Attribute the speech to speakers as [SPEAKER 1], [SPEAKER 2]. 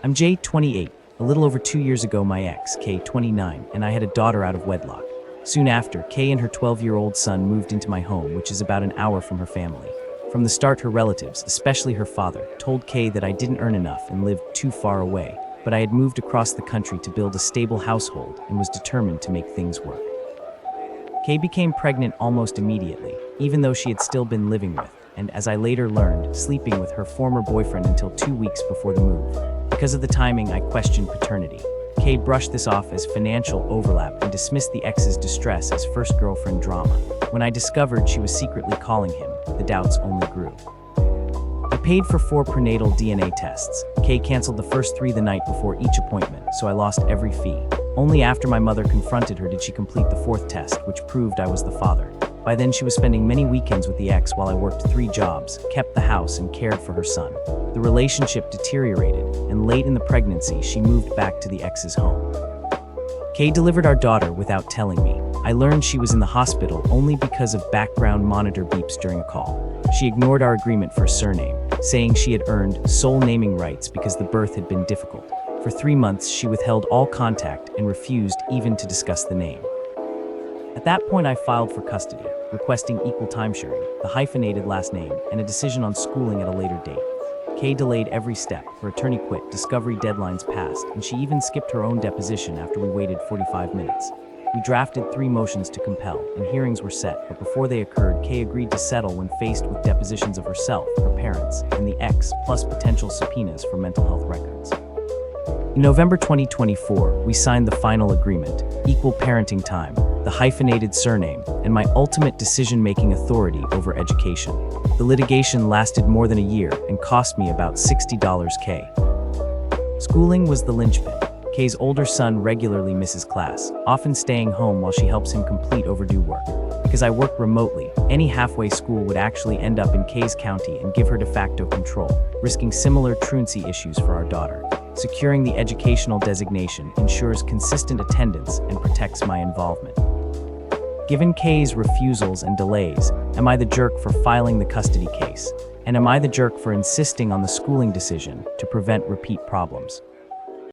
[SPEAKER 1] I'm J, 28. A little over 2 years ago, my ex, K, 29, and I had a daughter out of wedlock. Soon after, Kay and her 12-year-old son moved into my home, which is about an hour from her family. From the start, her relatives, especially her father, told Kay that I didn't earn enough and lived too far away, but I had moved across the country to build a stable household and was determined to make things work. Kay became pregnant almost immediately, even though she had still been living with, and as I later learned, sleeping with her former boyfriend until 2 weeks before the move. Because of the timing, I questioned paternity. Kay brushed this off as financial overlap and dismissed the ex's distress as first girlfriend drama. When I discovered she was secretly calling him, the doubts only grew. I paid for 4 prenatal DNA tests. Kay canceled the first 3 the night before each appointment, so I lost every fee. Only after my mother confronted her did she complete the 4th test, which proved I was the father. By then, she was spending many weekends with the ex while I worked 3 jobs, kept the house, and cared for her son. The relationship deteriorated, and late in the pregnancy, she moved back to the ex's home. Kay delivered our daughter without telling me. I learned she was in the hospital only because of background monitor beeps during a call. She ignored our agreement for a surname, saying she had earned sole naming rights because the birth had been difficult. For 3 months, she withheld all contact and refused even to discuss the name. At that point, I filed for custody, requesting equal timesharing, the hyphenated last name, and a decision on schooling at a later date. Kay delayed every step. Her attorney quit, discovery deadlines passed, and she even skipped her own deposition after we waited 45 minutes. We drafted 3 motions to compel, and hearings were set, but before they occurred, Kay agreed to settle when faced with depositions of herself, her parents, and the ex, plus potential subpoenas for mental health records. In November 2024, we signed the final agreement, equal parenting time, the hyphenated surname, and my ultimate decision-making authority over education. The litigation lasted more than a year and cost me about $60 K. Schooling was the linchpin. Kay's older son regularly misses class, often staying home while she helps him complete overdue work. Because I work remotely, any halfway school would actually end up in Kay's county and give her de facto control, risking similar truancy issues for our daughter. Securing the educational designation ensures consistent attendance and protects my involvement. Given Kay's refusals and delays, am I the jerk for filing the custody case? And am I the jerk for insisting on the schooling decision to prevent repeat problems?